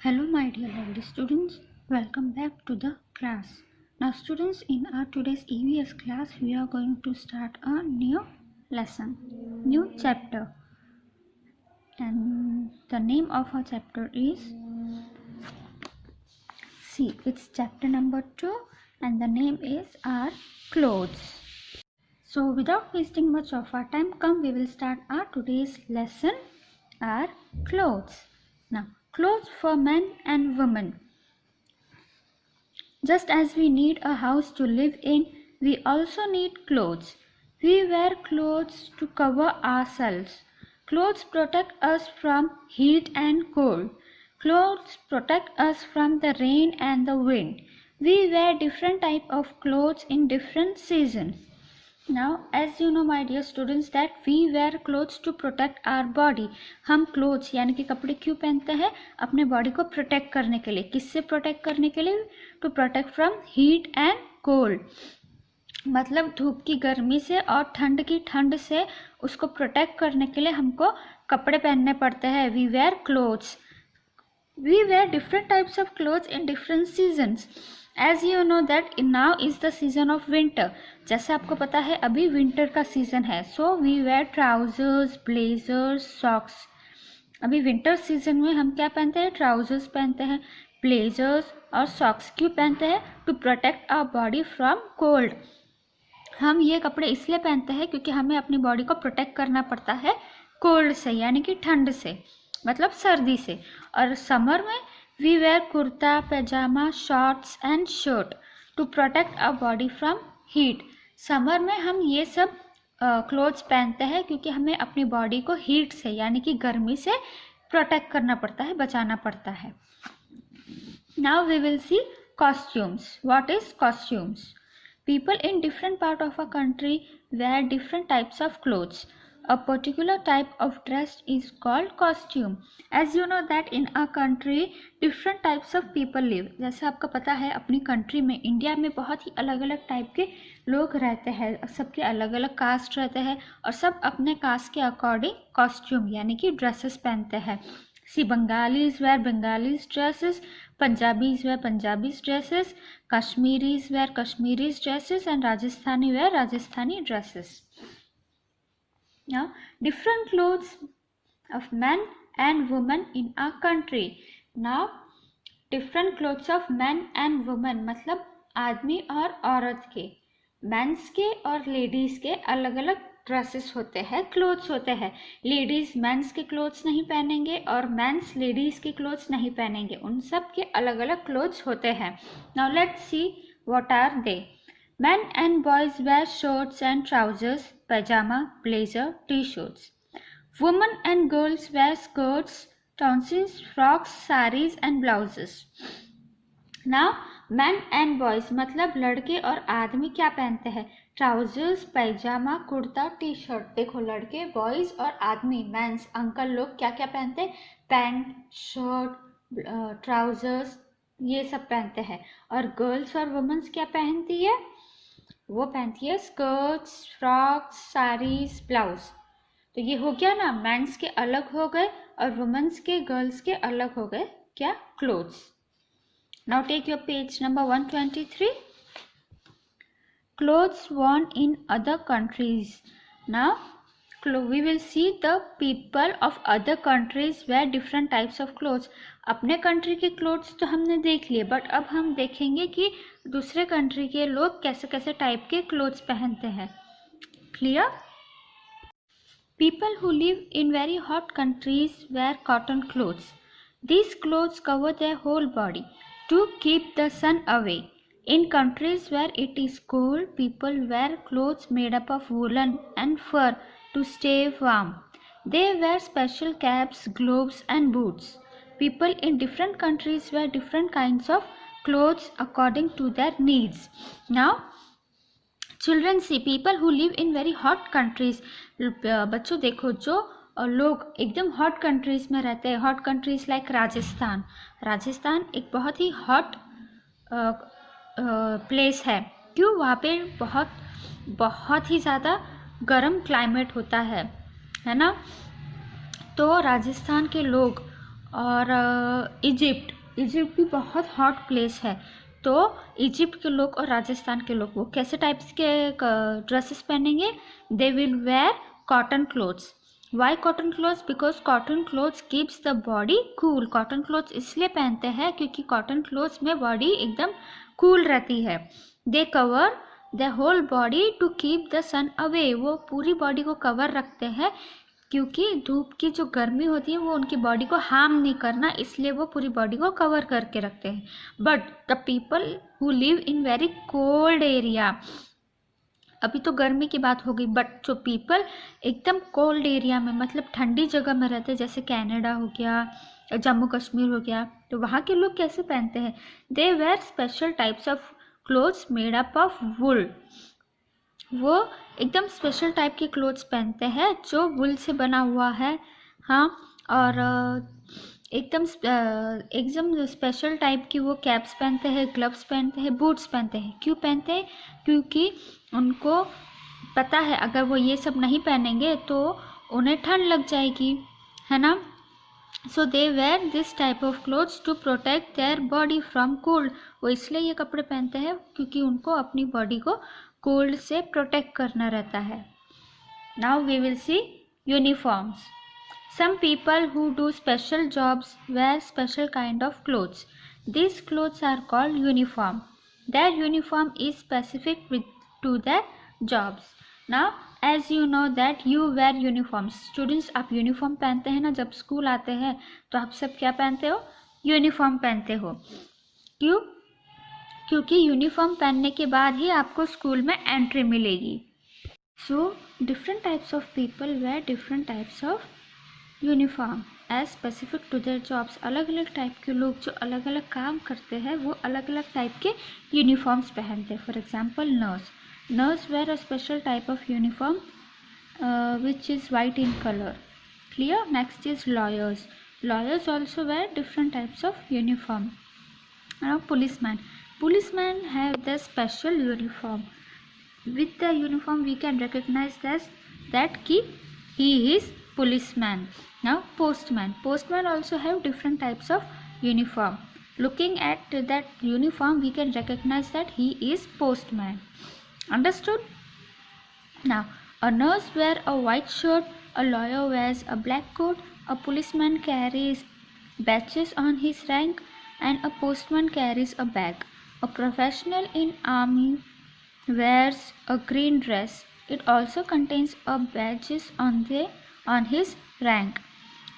Hello my dear lovely students, welcome back to the class. Now students, in our today's EVS class we are going to start a new lesson, new chapter, and the name of our chapter is it's chapter number 2 and the name is our clothes. So without wasting much of our time, come we will start our today's lesson, our clothes. Now clothes for men and women. Just as we need a house to live in, we also need clothes. We wear clothes to cover ourselves. Clothes protect us from heat and cold. Clothes protect us from the rain and the wind. We wear different type of clothes in different seasons. Now, as you know my dear students that we wear clothes to protect our body. हम clothes यानी कि कपड़े क्यों पहनते हैं? अपने body को protect करने के लिए. किससे protect करने के लिए? To protect from heat and cold. मतलब धूप की गर्मी से और ठंड की ठंड से उसको protect करने के लिए हमको कपड़े पहनने पड़ते हैं. We wear clothes. We wear different types of clothes in different seasons. As you know that now is the season of winter. जैसे आपको पता है अभी विंटर का सीजन है. So we wear trousers, blazers, socks. अभी विंटर सीजन में हम क्या पहनते हैं? ट्राउजर्स पहनते हैं, ब्लेजर्स और सॉक्स. क्यों पहनते हैं? To protect our body from cold. हम ये कपड़े इसलिए पहनते हैं क्योंकि हमें अपनी बॉडी को प्रोटेक्ट करना पड़ता है कोल्ड से यानी कि ठंड से, मतलब सर्दी से. और समर में we wear kurta, pyjama, shorts and shirt to protect our body from heat. Summer में हम ये सब क्लोथ्स पहनते हैं क्योंकि हमें अपनी बॉडी को हीट से यानी कि गर्मी से प्रोटेक्ट करना पड़ता है, बचाना पड़ता है. Now we will see costumes. What is costumes? People in different part of a country wear different types of clothes. A particular type of dress is called costume. As you know that in a country different types of people live. जैसे आपको पता है अपनी country में, India में बहुत ही अलग अलग टाइप के लोग रहते हैं. सबके अलग अलग कास्ट रहते हैं और सब अपने कास्ट के अकॉर्डिंग कॉस्ट्यूम यानी कि ड्रेसेस पहनते हैं. See, Bengalis wear Bengalis dresses, Punjabis wear Punjabis dresses, Kashmiris wear Kashmiris dresses and Rajasthani wear Rajasthani dresses. Now, different clothes of men and women in our country. Now, different clothes of men and women मतलब आदमी और औरत के, mains के और ladies के अलग अलग ड्रेसेस होते हैं, क्लोथ्स होते हैं. लेडीज मेंस के क्लोथ्स नहीं पहनेंगे और मेंस लेडीज के क्लोथ्स नहीं पहनेंगे. उन सब के अलग अलग क्लोथ्स होते हैं. Now let's see what are they. Men and boys wear shorts and trousers, pajama, blazer, t-shirts. Women and girls wear skirts, tonsils, frocks, saris and blouses. Now men and boys मतलब लड़के और आदमी क्या पहनते हैं? Trousers, पैजामा, kurta, T shirt. देखो लड़के, boys और आदमी, मेंस, अंकल लोग क्या क्या पहनते हैं? पैंट, शर्ट, ट्राउजर्स, ये सब पहनते हैं. और गर्ल्स और वुमेन्स क्या पहनती है? वो पहनती है स्कर्ट्स, फ्रॉक्स, साड़ीज, ब्लाउज. तो ये हो गया ना, मेंस के अलग हो गए और वुमेन्स के, गर्ल्स के अलग हो गए क्या? Clothes. Now take your page number 123. Clothes worn in other countries. Now we will see the people of other countries wear different types of clothes. अपने कंट्री के क्लोथ्स तो हमने देख लिए, बट अब हम देखेंगे कि दूसरे कंट्री के लोग कैसे कैसे टाइप के क्लोथ्स पहनते हैं. Clear? People who live in very hot countries wear cotton clothes. These clothes cover their whole body to keep the sun away. In countries where it is cold, people wear clothes made up of woolen and fur to stay warm. They wear special caps, gloves and boots. People in different countries wear different kinds of clothes according to their needs. Now, children see people who live in very hot countries. बच्चों देखो जो लोग एकदम hot countries में रहते हैं. Hot countries like Rajasthan. Rajasthan एक बहुत ही हॉट प्लेस है. क्यों? वहाँ पे बहुत ही ज़्यादा गर्म क्लाइमेट होता है ना. तो राजस्थान के लोग और इजिप्ट भी बहुत हॉट प्लेस है। तो इजिप्ट के लोग और राजस्थान के लोग वो कैसे टाइप्स के ड्रेसेस पहनेंगे? They will wear cotton clothes. Why cotton clothes? Because cotton clothes keeps the body cool. Cotton clothes इसलिए पहनते हैं क्योंकि कॉटन क्लोथ्स में बॉडी एकदम कूल रहती है। They cover the whole body to keep the sun away. वो पूरी बॉडी को कवर रखते हैं क्योंकि धूप की जो गर्मी होती है वो उनकी बॉडी को हार्म नहीं करना, इसलिए वो पूरी बॉडी को कवर करके रखते हैं। But the people who live in very cold area, अभी तो गर्मी की बात हो गई, बट जो पीपल एकदम कोल्ड एरिया में मतलब ठंडी जगह में रहते हैं, जैसे कनाडा हो गया, जम्मू कश्मीर हो गया, तो वहाँ के लोग कैसे पहनते हैं? They wear special types of clothes made up of wool. वो एकदम स्पेशल टाइप के क्लोथ्स पहनते हैं जो वुल से बना हुआ है। हाँ, और एकदम स्पेशल टाइप की वो कैप्स पहनते हैं, ग्लव्स पहनते हैं, बूट्स पहनते हैं। क्यों पहनते हैं? क्योंकि उनको पता है अगर वो ये सब नहीं पहनेंगे तो उन्हें ठंड लग जाएगी, है ना। So they wear this type of clothes to protect their body from cold. वो इसलिए ये कपड़े पहनते हैं क्योंकि उनको अपनी बॉडी को कोल्ड से प्रोटेक्ट करना रहता है। Now we will see uniforms. Some people who do special jobs wear special kind of clothes. These clothes are called uniform. Their uniform is specific to their jobs. Now, as you know that you wear uniforms. Students, आप uniform पहनते हैं ना, जब school आते हैं तो आप सब क्या पहनते हो? यूनिफॉर्म पहनते हो। क्यों? क्योंकि यूनिफॉर्म पहनने के बाद ही आपको स्कूल में एंट्री मिलेगी। So, different types of people wear different types of uniform as specific to their jobs. अलग अलग टाइप के लोग जो अलग अलग काम करते हैं वो अलग अलग टाइप के यूनिफॉर्म्स पहनते हैं। For example nurse wear a special type of uniform which is white in colour. Clear? Next is lawyers also wear different types of uniform. Policeman have the special uniform. With the uniform we can recognize that he is policeman. Now postman also have different types of uniform. Looking at that uniform we can recognize that he is postman. Understood? Now a nurse wear a white shirt, a lawyer wears a black coat, a policeman carries badges on his rank, and a postman carries a bag. A professional in army wears a green dress. It also contains a badges on his rank.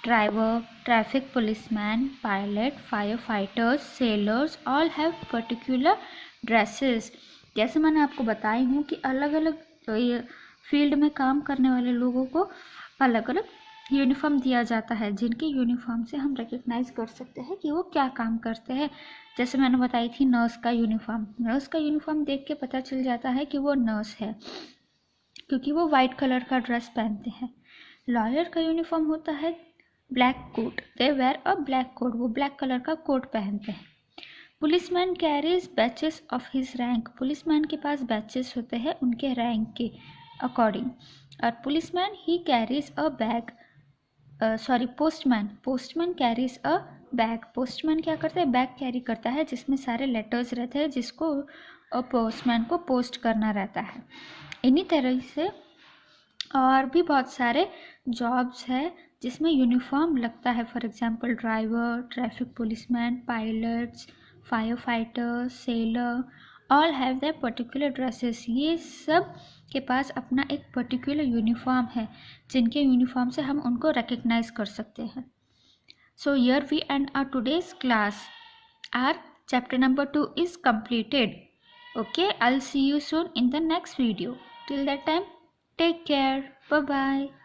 Driver, traffic policeman, pilot, firefighters, sailors all have particular dresses. जैसे मैंने आपको बताई हूँ कि अलग अलग field में काम करने वाले लोगों को अलग अलग यूनिफॉर्म दिया जाता है, जिनके यूनिफॉर्म से हम रिकग्नाइज कर सकते हैं कि वो क्या काम करते हैं। जैसे मैंने बताई थी नर्स का यूनिफॉर्म देख के पता चल जाता है कि वो नर्स है क्योंकि वो वाइट कलर का ड्रेस पहनते हैं। लॉयर का यूनिफॉर्म होता है black coat. They wear a black coat. वो ब्लैक कलर का कोट पहनते हैं। Policeman carries badges of his rank. Policeman के पास बैचेस होते हैं उनके रैंक के अकॉर्डिंग। और policeman he carries a bag. Postman carries a bag. Postman क्या करता है? बैग कैरी करता है जिसमें सारे लेटर्स रहते हैं जिसको पोस्टमैन को पोस्ट करना रहता है। इन्हीं तरह से और भी बहुत सारे जॉब्स है जिसमें यूनिफॉर्म लगता है। For example driver, traffic policeman, pilots, fire fighters, seller all have their particular dresses. ये सब के पास अपना एक पर्टिकुलर यूनिफॉर्म है जिनके यूनिफॉर्म से हम उनको रिकग्नाइज कर सकते हैं। So here we end our today's class. Our chapter number 2 is completed. Okay, I'll see you soon in the next video. Till that time, take care. Bye bye.